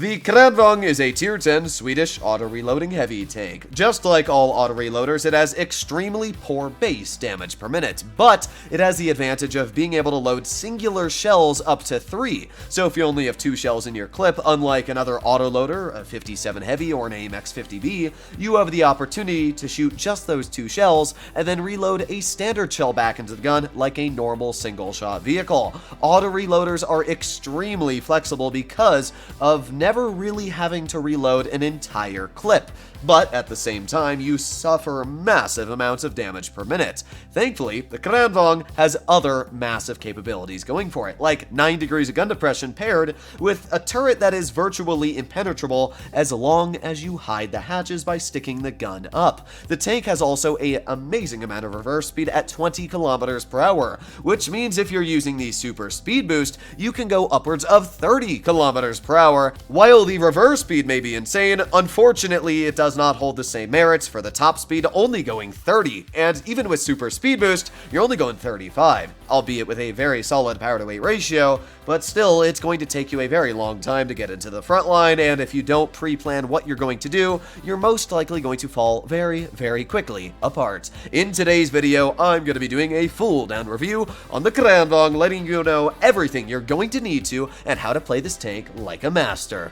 The Kranvagn is a tier 10 Swedish auto-reloading heavy tank. Just like all auto-reloaders, it has extremely poor base damage per minute, but it has the advantage of being able to load singular shells up to 3. So if you only have 2 shells in your clip, unlike another auto-loader, a 57 heavy or an AIM X50B, you have the opportunity to shoot just those 2 shells and then reload a standard shell back into the gun like a normal single-shot vehicle. Auto-reloaders are extremely flexible because of never really having to reload an entire clip, but at the same time, you suffer massive amounts of damage per minute. Thankfully, the Kranvagn has other massive capabilities going for it, like 9 degrees of gun depression paired with a turret that is virtually impenetrable as long as you hide the hatches by sticking the gun up. The tank has also an amazing amount of reverse speed at 20 kilometers per hour, which means if you're using the super speed boost, you can go upwards of 30 kilometers per hour. While the reverse speed may be insane, unfortunately, it does not hold the same merits for the top speed only going 30, and even with super speed boost, you're only going 35, albeit with a very solid power to weight ratio, but still, it's going to take you a very long time to get into the front line, and if you don't pre-plan what you're going to do, you're most likely going to fall very, very quickly apart. In today's video, I'm going to be doing a full down review on the Kranvagn, letting you know everything you're going to need to and how to play this tank like a master.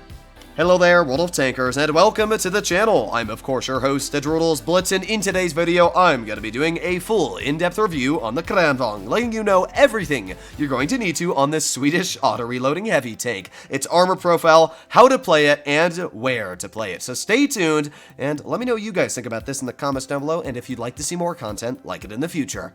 Hello there, World of Tankers, and welcome to the channel. I'm of course your host, Droodles, Blitz, and in today's video, I'm going to be doing a full in-depth review on the Kranvagn, letting you know everything you're going to need to on this Swedish auto-reloading heavy tank, its armor profile, how to play it, and where to play it. So stay tuned, and let me know what you guys think about this in the comments down below, and if you'd like to see more content like it in the future.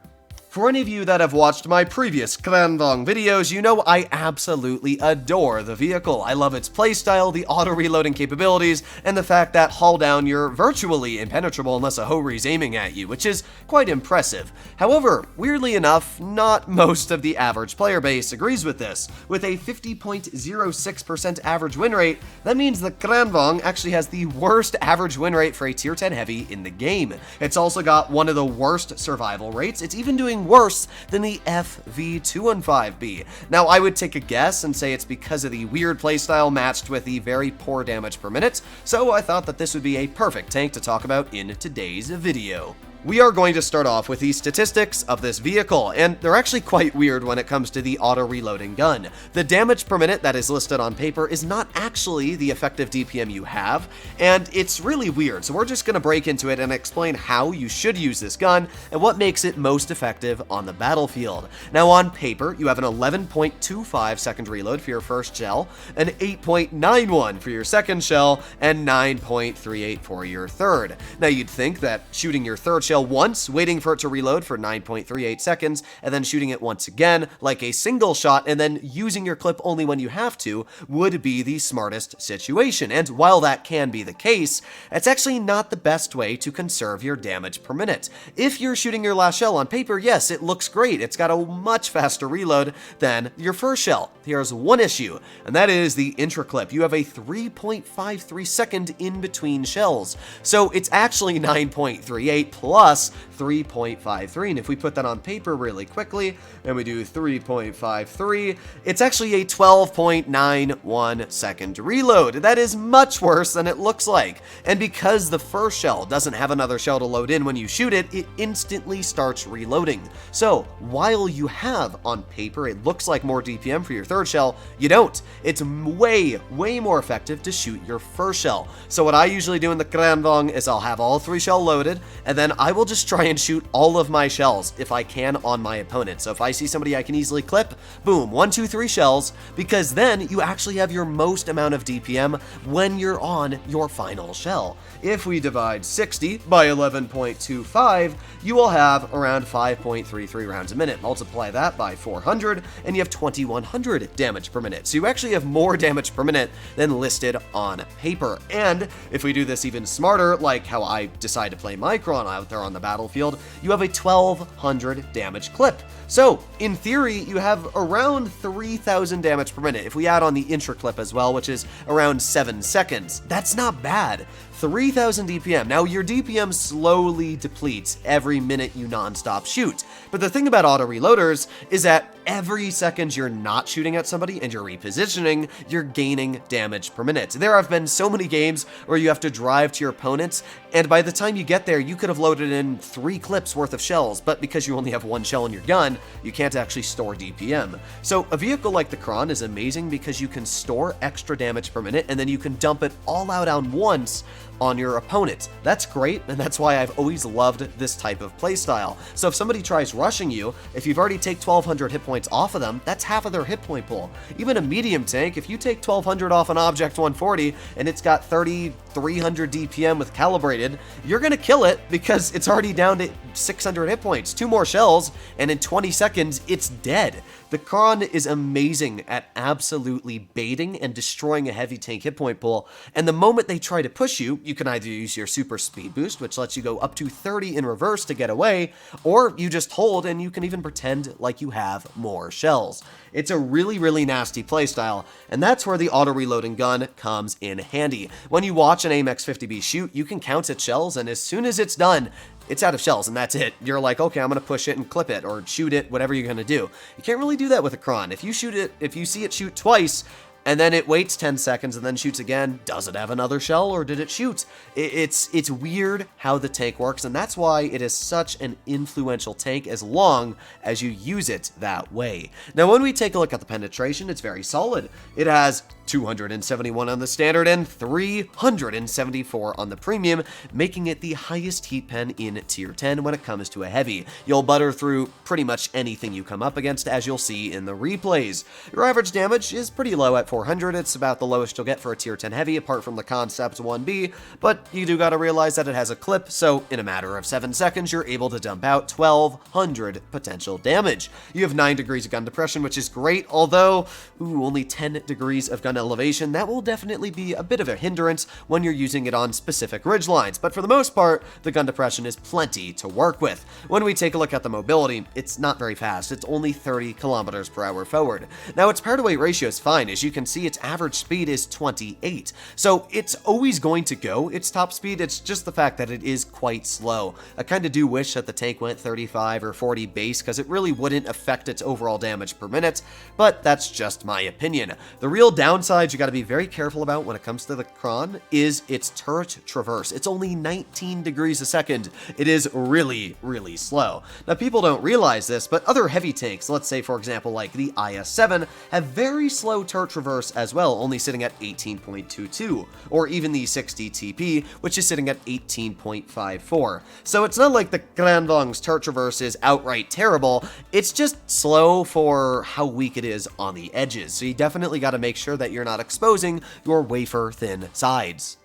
For any of you that have watched my previous Kranvagn videos, you know I absolutely adore the vehicle. I love its playstyle, the auto-reloading capabilities, and the fact that hull down you're virtually impenetrable unless a Hohri's aiming at you, which is quite impressive. However, weirdly enough, not most of the average player base agrees with this. With a 50.06% average win rate, that means the Kranvagn actually has the worst average win rate for a tier 10 heavy in the game. It's also got one of the worst survival rates. It's even doing worse than the FV215B. Now, I would take a guess and say it's because of the weird playstyle matched with the very poor damage per minute, so I thought that this would be a perfect tank to talk about in today's video. We are going to start off with the statistics of this vehicle, and they're actually quite weird when it comes to the auto-reloading gun. The damage per minute that is listed on paper is not actually the effective DPM you have, and it's really weird, so we're just going to break into it and explain how you should use this gun and what makes it most effective on the battlefield. Now, on paper, you have an 11.25 second reload for your first shell, an 8.91 for your second shell, and 9.38 for your third. Now, you'd think that shooting your third shell once, waiting for it to reload for 9.38 seconds, and then shooting it once again, like a single shot, and then using your clip only when you have to, would be the smartest situation. And while that can be the case, it's actually not the best way to conserve your damage per minute. If you're shooting your last shell on paper, yes, it looks great. It's got a much faster reload than your first shell. Here's one issue, and that is the intra clip. You have a 3.53 second in between shells. So it's actually 9.38 plus 3.53, and if we put that on paper really quickly, and we do 3.53, it's actually a 12.91 second reload. That is much worse than it looks like, and because the first shell doesn't have another shell to load in when you shoot it, it instantly starts reloading. So while you have, on paper, it looks like more DPM for your third shell, you don't. It's way more effective to shoot your first shell. So what I usually do in the Kranvagn is I'll have all 3 shell loaded, and then I will just try and shoot all of my shells if I can on my opponent. So if I see somebody I can easily clip, boom, 1, 2, 3 shells, because then you actually have your most amount of DPM when you're on your final shell. If we divide 60 by 11.25, you will have around 5.33 rounds a minute. Multiply that by 400, and you have 2100 damage per minute. So you actually have more damage per minute than listed on paper. And if we do this even smarter, like how I decide to play Micron out there on the battlefield, you have a 1200 damage clip. So in theory, you have around 3000 damage per minute. If we add on the intra clip as well, which is around 7 seconds, that's not bad. 3000 DPM. Now, your DPM slowly depletes every minute you non-stop shoot. But the thing about auto-reloaders is that every second you're not shooting at somebody and you're repositioning, you're gaining damage per minute. There have been so many games where you have to drive to your opponents, and by the time you get there, you could have loaded in 3 clips worth of shells, but because you only have 1 shell in your gun, you can't actually store DPM. So a vehicle like the Kran is amazing because you can store extra damage per minute, and then you can dump it all out on once on your opponent. That's great, and that's why I've always loved this type of playstyle. So if somebody tries rushing you, if you've already take 1200 hit points off of them, that's half of their hit point pool. Even a medium tank, if you take 1200 off an Object 140 and it's got 300 DPM with calibrated, you're gonna kill it because it's already down to 600 hit points. 2 more shells, and in 20 seconds, it's dead. The Kran is amazing at absolutely baiting and destroying a heavy tank hit point pool, and the moment they try to push you, you can either use your super speed boost, which lets you go up to 30 in reverse to get away, or you just hold and you can even pretend like you have more shells. It's a really, really nasty playstyle, and that's where the auto-reloading gun comes in handy. When you watch an AIM X50B shoot, you can count its shells, and as soon as it's done, it's out of shells, and that's it. You're like, okay, I'm gonna push it and clip it, or shoot it, whatever you're gonna do. You can't really do that with a Kran. If you see it shoot twice, and then it waits 10 seconds and then shoots again, does it have another shell, or did it shoot? It's weird how the tank works, and that's why it is such an influential tank as long as you use it that way. Now, when we take a look at the penetration, it's very solid. It has 271 on the standard and 374 on the premium, making it the highest heat pen in tier 10 when it comes to a heavy. You'll butter through pretty much anything you come up against, as you'll see in the replays. Your average damage is pretty low at 400. It's about the lowest you'll get for a tier 10 heavy, apart from the Concept 1B, but you do gotta realize that it has a clip, so in a matter of 7 seconds, you're able to dump out 1200 potential damage. You have 9 degrees of gun depression, which is great, although, only 10 degrees of gun elevation. That will definitely be a bit of a hindrance when you're using it on specific ridge lines, but for the most part, the gun depression is plenty to work with. When we take a look at the mobility, it's not very fast. It's only 30 kilometers per hour forward. Now, its power to weight ratio is fine. As you can see, its average speed is 28, so it's always going to go its top speed. It's just the fact that it is quite slow. I kind of do wish that the tank went 35 or 40 base, because it really wouldn't affect its overall damage per minute, but that's just my opinion. The real downside you got to be very careful about when it comes to the Kran is its turret traverse. It's only 19 degrees a second. It is really, really slow. Now, people don't realize this, but other heavy tanks, let's say for example like the IS-7, have very slow turret traverse as well, only sitting at 18.22, or even the 60 TP, which is sitting at 18.54. So it's not like the Kranvagn's turret traverse is outright terrible, it's just slow for how weak it is on the edges. So you definitely got to make sure that you're not exposing your wafer-thin sides.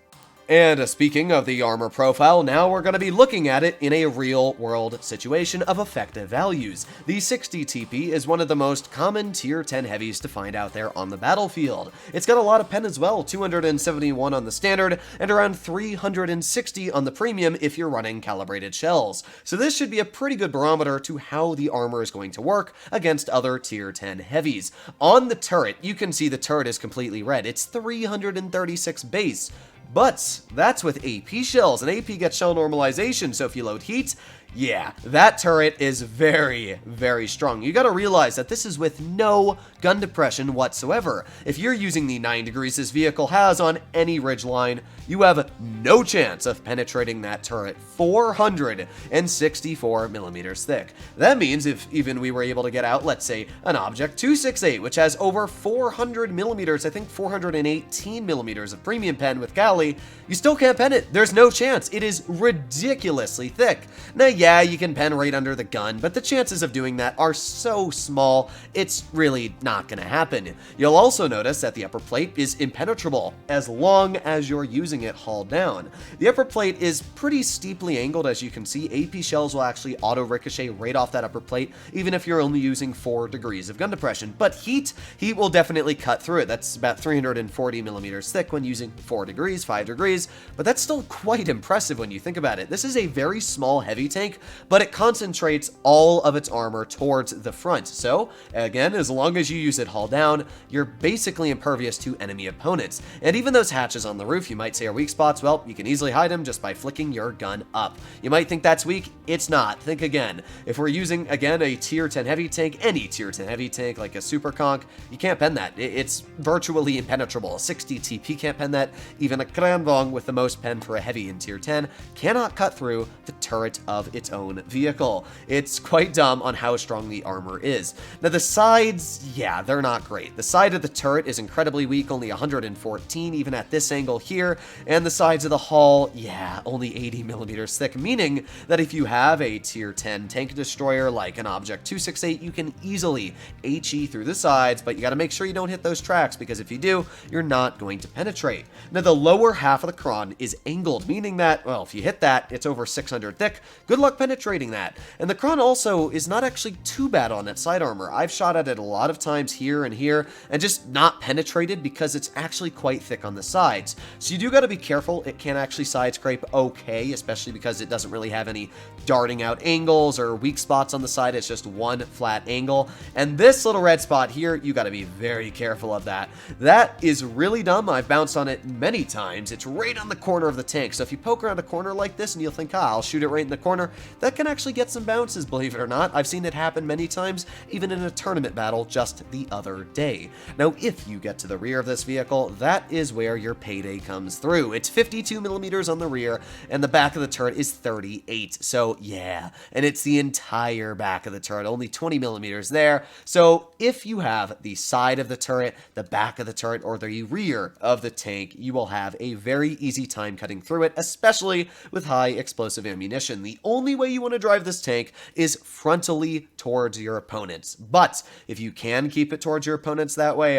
And speaking of the armor profile, now we're going to be looking at it in a real-world situation of effective values. The 60 TP is one of the most common tier 10 heavies to find out there on the battlefield. It's got a lot of pen as well, 271 on the standard, and around 360 on the premium if you're running calibrated shells. So this should be a pretty good barometer to how the armor is going to work against other tier 10 heavies. On the turret, you can see the turret is completely red. It's 336 base. But that's with AP shells, and AP gets shell normalization, so if you load heat, yeah, that turret is very, very strong. You gotta realize that this is with no gun depression whatsoever. If you're using the 9 degrees this vehicle has on any ridge line, you have no chance of penetrating that turret 464 millimeters thick. That means if even we were able to get out, let's say, an Object 268, which has over 400 millimeters, I think 418 millimeters of premium pen with Cali, you still can't pen it. There's no chance. It is ridiculously thick. Now, yeah, you can pen right under the gun, but the chances of doing that are so small, it's really not gonna happen. You'll also notice that the upper plate is impenetrable as long as you're using it hauled down. The upper plate is pretty steeply angled, as you can see. AP shells will actually auto ricochet right off that upper plate, even if you're only using 4 degrees of gun depression. But heat will definitely cut through it. That's about 340 millimeters thick when using 4 degrees, 5 degrees, but that's still quite impressive when you think about it. This is a very small heavy tank, but it concentrates all of its armor towards the front. So, again, as long as you use it hull down, you're basically impervious to enemy opponents. And even those hatches on the roof you might say are weak spots, well, you can easily hide them just by flicking your gun up. You might think that's weak, it's not. Think again. If we're using, again, a tier 10 heavy tank, any tier 10 heavy tank like a super conch, you can't pen that. It's virtually impenetrable. A 60 TP can't pen that. Even a Kranvagn with the most pen for a heavy in tier 10 cannot cut through the turret of its own vehicle. It's quite dumb on how strong the armor is. Now the sides, yeah, they're not great. The side of the turret is incredibly weak, only 114 even at this angle here, and the sides of the hull, yeah, only 80 millimeters thick, meaning that if you have a tier 10 tank destroyer like an Object 268, you can easily HE through the sides, but you gotta make sure you don't hit those tracks, because if you do, you're not going to penetrate. Now the lower half of the Kron is angled, meaning that, well, if you hit that, it's over 600 thick. Good luck penetrating that. And the Kron also is not actually too bad on its side armor. I've shot at it a lot of times here and here, and just not penetrated because it's actually quite thick on the sides. So you do gotta be careful. It can actually side scrape okay, especially because it doesn't really have any darting out angles or weak spots on the side. It's just one flat angle. And this little red spot here, you gotta be very careful of that. That is really dumb. I've bounced on it many times. It's right on the corner of the tank. So if you poke around a corner like this and you'll think, I'll shoot it right in the corner, that can actually get some bounces, believe it or not. I've seen it happen many times, even in a tournament battle just the other day. Now, if you get to the rear of this vehicle, that is where your payday comes through. It's 52 millimeters on the rear, and the back of the turret is 38. So yeah, and it's the entire back of the turret, only 20 millimeters there. So if you have the side of the turret, the back of the turret, or the rear of the tank, you will have a very easy time cutting through it, especially with high explosive ammunition. The only way you want to drive this tank is frontally towards your opponents. But if you can keep it towards your opponents that way,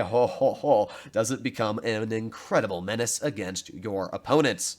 does it become an incredible menace against your opponents.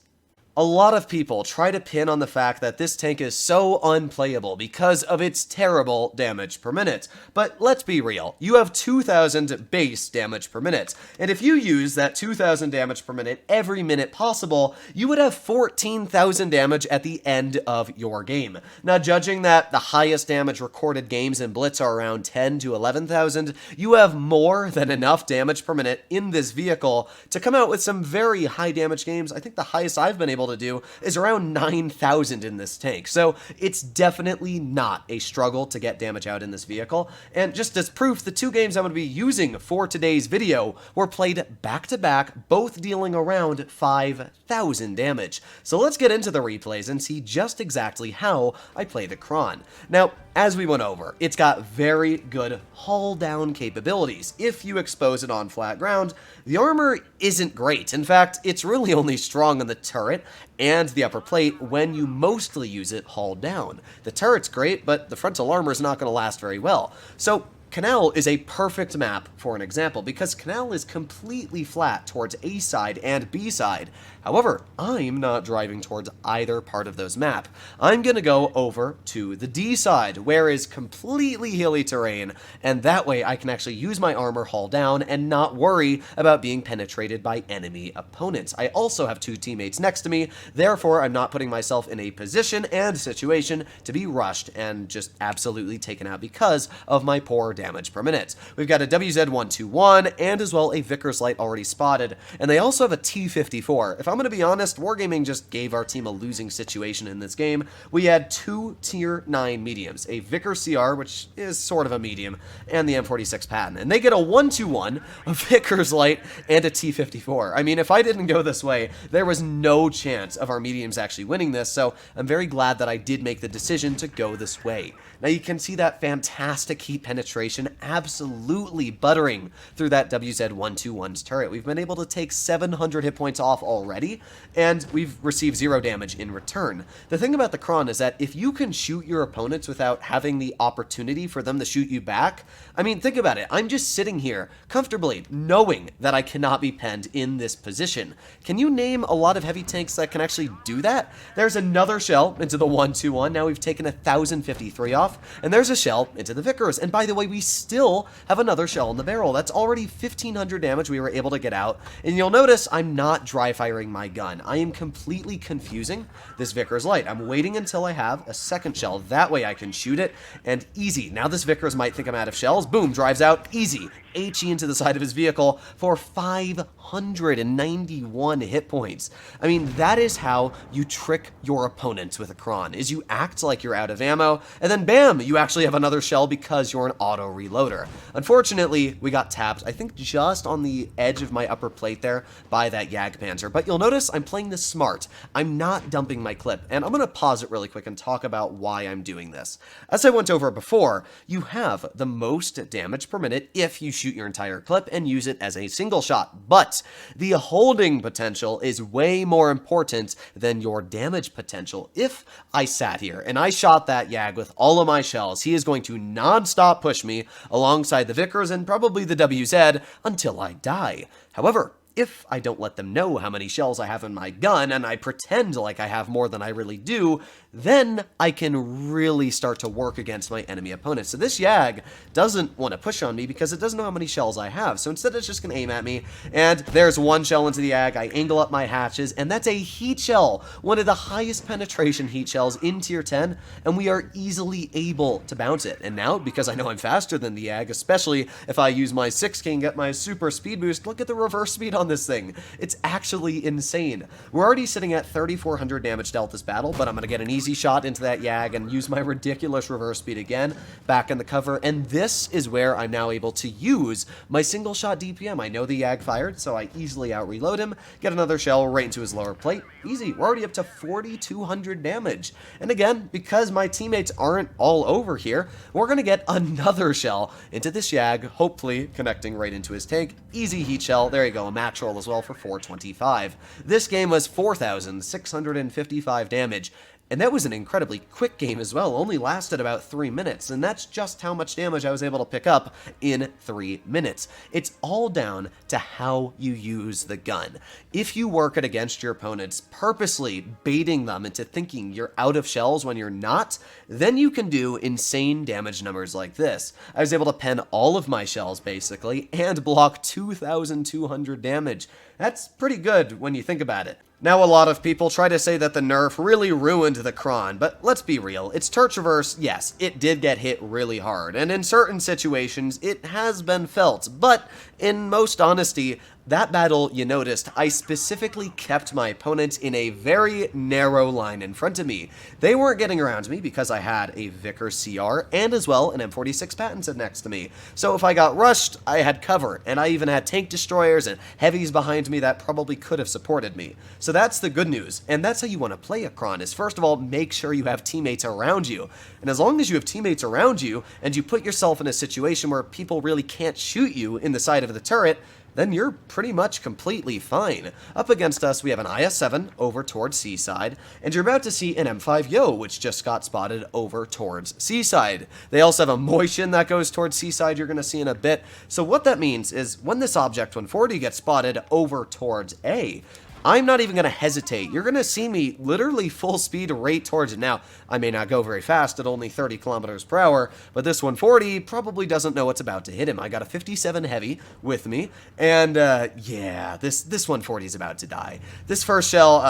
A lot of people try to pin on the fact that this tank is so unplayable because of its terrible damage per minute. But let's be real, you have 2,000 base damage per minute, and if you use that 2,000 damage per minute every minute possible, you would have 14,000 damage at the end of your game. Now, judging that the highest damage recorded games in Blitz are around 10 to 11,000, you have more than enough damage per minute in this vehicle to come out with some very high damage games. I think the highest I've been able to do is around 9,000 in this tank. So it's definitely not a struggle to get damage out in this vehicle. And just as proof, the two games I'm going to be using for today's video were played back to back, both dealing around 5,000 damage. So let's get into the replays and see just exactly how I play the Kron. Now, as we went over, it's got very good hull down capabilities. If you expose it on flat ground, the armor isn't great. In fact, it's really only strong on the turret and the upper plate when you mostly use it hull down. The turret's great, but the frontal armor is not going to last very well. So Canal is a perfect map for an example, because Canal is completely flat towards A side and B side. However, I'm not driving towards either part of those map. I'm going to go over to the D side, where is completely hilly terrain, and that way I can actually use my armor hull down and not worry about being penetrated by enemy opponents. I also have two teammates next to me, therefore I'm not putting myself in a position and situation to be rushed and just absolutely taken out because of my poor damage per minute. We've got a WZ121 and as well a Vickers Light already spotted, and they also have a T54. If I'm going to be honest, Wargaming just gave our team a losing situation in this game. We had two tier 9 mediums, a Vickers CR, which is sort of a medium, and the M46 Patton, and they get a 121, a Vickers Light, and a T54. I mean, if I didn't go this way, there was no chance of our mediums actually winning this, so I'm very glad that I did make the decision to go this way. Now you can see that fantastic heat penetration absolutely buttering through that WZ121's turret. We've been able to take 700 hit points off already, and we've received 0 damage in return. The thing about the Kron is that if you can shoot your opponents without having the opportunity for them to shoot you back, I mean, think about it. I'm just sitting here comfortably knowing that I cannot be penned in this position. Can you name a lot of heavy tanks that can actually do that? There's another shell into the 121. Now we've taken 1,053 off, and there's a shell into the Vickers. And by the way, we still have another shell in the barrel. That's already 1,500 damage we were able to get out, and you'll notice I'm not dry firing my gun. I am completely confusing this Vickers Light. I'm waiting until I have a second shell. That way I can shoot it, and easy. Now this Vickers might think I'm out of shells. Boom, drives out, easy. HE into the side of his vehicle for 591 hit points. I mean, that is how you trick your opponents with a Kron, is you act like you're out of ammo, and then bam, you actually have another shell because you're an auto reloader. Unfortunately, we got tapped, I think just on the edge of my upper plate there by that Jagdpanzer, but you'll notice I'm playing this smart. I'm not dumping my clip, and I'm going to pause it really quick and talk about why I'm doing this. As I went over before, you have the most damage per minute if you shoot your entire clip and use it as a single shot, but the holding potential is way more important than your damage potential. If I sat here and I shot that Yag with all of my shells, he is going to non-stop push me alongside the Vickers and probably the WZ until I die. However, if I don't let them know how many shells I have in my gun and I pretend like I have more than I really do, then I can really start to work against my enemy opponents. So this Yag doesn't want to push on me because it doesn't know how many shells I have. So instead it's just going to aim at me, and there's one shell into the Yag. I angle up my hatches, and that's a heat shell, one of the highest penetration heat shells in tier 10, and we are easily able to bounce it. And now, because I know I'm faster than the Yag, especially if I use my 6K and get my super speed boost, look at the reverse speed on this thing. It's actually insane. We're already sitting at 3,400 damage dealt this battle, but I'm going to get an easy shot into that Yag and use my ridiculous reverse speed again, back in the cover, and this is where I'm now able to use my single shot DPM. I know the Yag fired, so I easily out reload him, get another shell right into his lower plate. Easy. We're already up to 4,200 damage. And again, because my teammates aren't all over here, we're going to get another shell into this Yag, hopefully connecting right into his tank. Easy heat shell. There you go, a match roll as well for 425. This game was 4,655 damage. And that was an incredibly quick game as well, only lasted about 3 minutes, and that's just how much damage I was able to pick up in 3 minutes. It's all down to how you use the gun. If you work it against your opponents, purposely baiting them into thinking you're out of shells when you're not, then you can do insane damage numbers like this. I was able to pen all of my shells, basically, and block 2,200 damage. That's pretty good when you think about it. Now, a lot of people try to say that the nerf really ruined the Kron, but let's be real. Its turret traverse, yes, it did get hit really hard, and in certain situations, it has been felt, but in most honesty, that battle, you noticed, I specifically kept my opponents in a very narrow line in front of me. They weren't getting around me because I had a Vickers CR and as well an M46 patented next to me. So if I got rushed, I had cover, and I even had tank destroyers and heavies behind me that probably could have supported me. So that's the good news, and that's how you want to play a Kron, is first of all, make sure you have teammates around you. And as long as you have teammates around you, and you put yourself in a situation where people really can't shoot you in the side of the turret, then you're pretty much completely fine. Up against us, we have an IS-7 over towards Seaside, and you're about to see an M5 Yo, which just got spotted over towards Seaside. They also have a Moishin that goes towards Seaside you're going to see in a bit. So what that means is when this Object 140 gets spotted over towards A, I'm not even going to hesitate. You're going to see me literally full speed right towards it. Now, I may not go very fast at only 30 kilometers per hour, but this 140 probably doesn't know what's about to hit him. I got a 57 heavy with me, and yeah, this 140 is about to die. This first shell,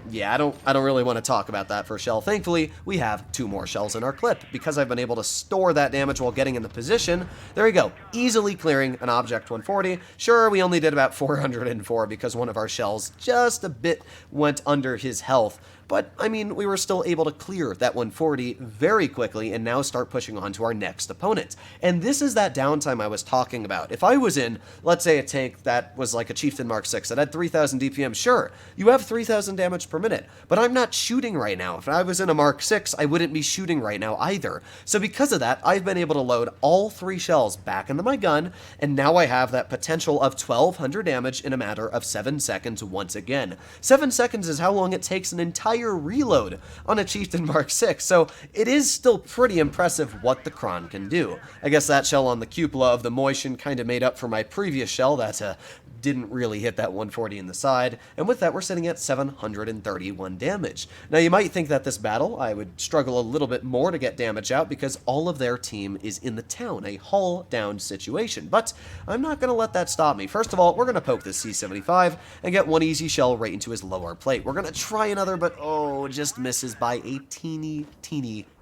yeah, I don't really want to talk about that first shell. Thankfully, we have 2 more shells in our clip because I've been able to store that damage while getting in the position. There we go, easily clearing an Object 140. Sure, we only did about 404 because one of our shells just a bit went under his health, but I mean, we were still able to clear that 140 very quickly and now start pushing on to our next opponent. And this is that downtime I was talking about. If I was in, let's say, a tank that was like a Chieftain Mark 6 that had 3,000 DPM, sure, you have 3,000 damage per minute, but I'm not shooting right now. If I was in a Mark 6, I wouldn't be shooting right now either. So because of that, I've been able to load all 3 shells back into my gun, and now I have that potential of 1,200 damage in a matter of 7 seconds once again. 7 seconds is how long it takes an entire reload on a Chieftain Mark 6, so it is still pretty impressive what the Kron can do. I guess that shell on the cupola of the Moishin kind of made up for my previous shell that didn't really hit that 140 in the side, and with that we're sitting at 731 damage. Now you might think that this battle I would struggle a little bit more to get damage out because all of their team is in the town, a hull down situation, but I'm not going to let that stop me. First of all, we're going to poke this C-75 and get one easy shell right into his lower plate. We're going to try another, but oh, just misses by a teeny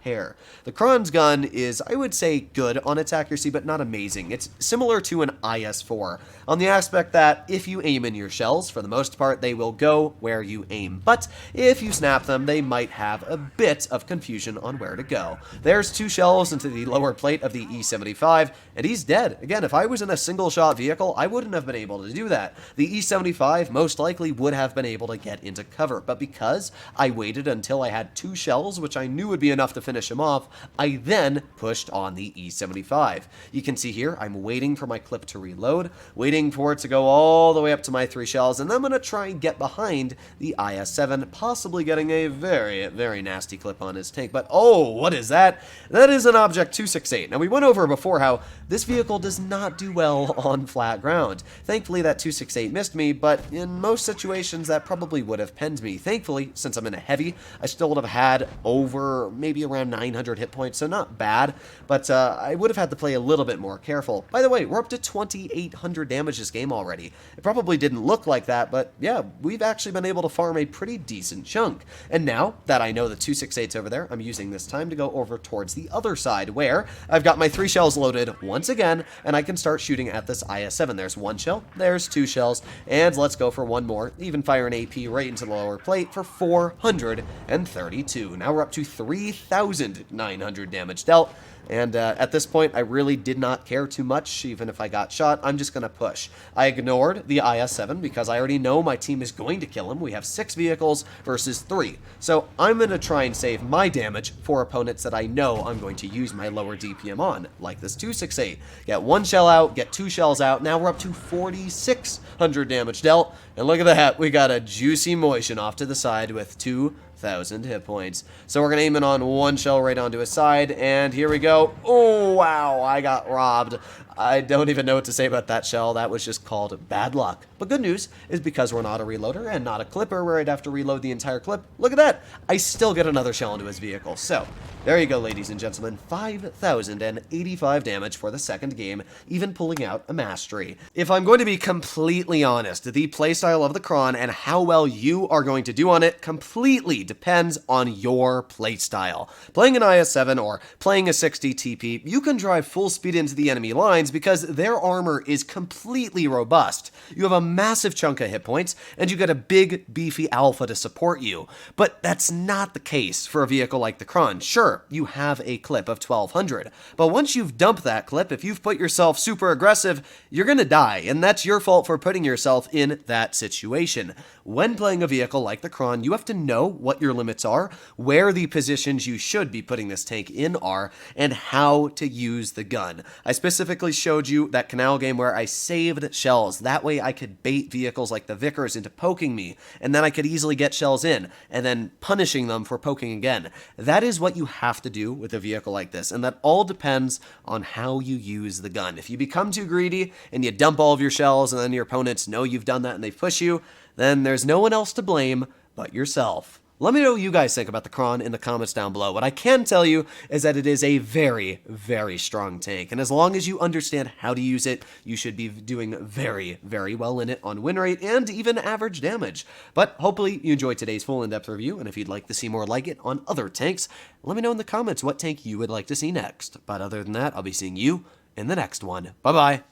hair. The Kranvagn gun is, I would say, good on its accuracy, but not amazing. It's similar to an IS-4 on the aspect that if you aim in your shells, for the most part, they will go where you aim. But if you snap them, they might have a bit of confusion on where to go. There's 2 shells into the lower plate of the E-75, and he's dead. Again, if I was in a single-shot vehicle, I wouldn't have been able to do that. The E-75 most likely would have been able to get into cover, but because I waited until I had 2 shells, which I knew would be enough to finish him off, I then pushed on the E-75. You can see here, I'm waiting for my clip to reload, waiting for it to go all the way up to my 3 shells, and then I'm going to try and get behind the IS-7, possibly getting a very nasty clip on his tank. But oh, what is that? That is an Object 268. Now we went over before how this vehicle does not do well on flat ground. Thankfully that 268 missed me, but in most situations that probably would have penned me. Thankfully, since I'm in a heavy, I still would have had over maybe around 900 hit points, so not bad, but I would have had to play a little bit more careful. By the way, we're up to 2,800 damage this game already. It probably didn't look like that, but yeah, we've actually been able to farm a pretty decent chunk. And now that I know the 268's over there, I'm using this time to go over towards the other side, where I've got my 3 shells loaded once again, and I can start shooting at this IS-7. There's 1 shell, there's 2 shells, and let's go for 1 more. Even fire an AP right into the lower plate for 432. Now we're up to 3,900 damage dealt. And at this point, I really did not care too much. Even if I got shot, I'm just going to push. I ignored the IS-7 because I already know my team is going to kill him. We have 6 vehicles versus 3. So I'm going to try and save my damage for opponents that I know I'm going to use my lower DPM on, like this 268. Get 1 shell out, get 2 shells out. Now we're up to 4,600 damage dealt. And look at that. We got a juicy motion off to the side with 2,000 hit points. So we're going to aim in on 1 shell right onto his side, and here we go. Oh, wow, I got robbed. I don't even know what to say about that shell. That was just called bad luck. But good news is because we're not a reloader and not a clipper where I'd have to reload the entire clip, look at that. I still get another shell into his vehicle. So there you go, ladies and gentlemen. 5,085 damage for the second game, even pulling out a mastery. If I'm going to be completely honest, the playstyle of the Kranvagn and how well you are going to do on it completely depends on your playstyle. Playing an IS-7 or playing a 60 TP, you can drive full speed into the enemy lines because their armor is completely robust. You have a massive chunk of hit points, and you get a big, beefy alpha to support you. But that's not the case for a vehicle like the Kranvagn. Sure, you have a clip of 1,200, but once you've dumped that clip, if you've put yourself super aggressive, you're gonna die, and that's your fault for putting yourself in that situation. When playing a vehicle like the Kranvagn, you have to know what your limits are, where the positions you should be putting this tank in are, and how to use the gun. I specifically showed you that canal game where I saved shells. That way I could bait vehicles like the Vickers into poking me, and then I could easily get shells in, and then punishing them for poking again. That is what you have to do with a vehicle like this, and that all depends on how you use the gun. If you become too greedy, and you dump all of your shells, and then your opponents know you've done that and they push you, then there's no one else to blame but yourself. Let me know what you guys think about the Kranvagn in the comments down below. What I can tell you is that it is a very, very strong tank, and as long as you understand how to use it, you should be doing very, very well in it on win rate and even average damage. But hopefully you enjoyed today's full in-depth review, and if you'd like to see more like it on other tanks, let me know in the comments what tank you would like to see next. But other than that, I'll be seeing you in the next one. Bye-bye.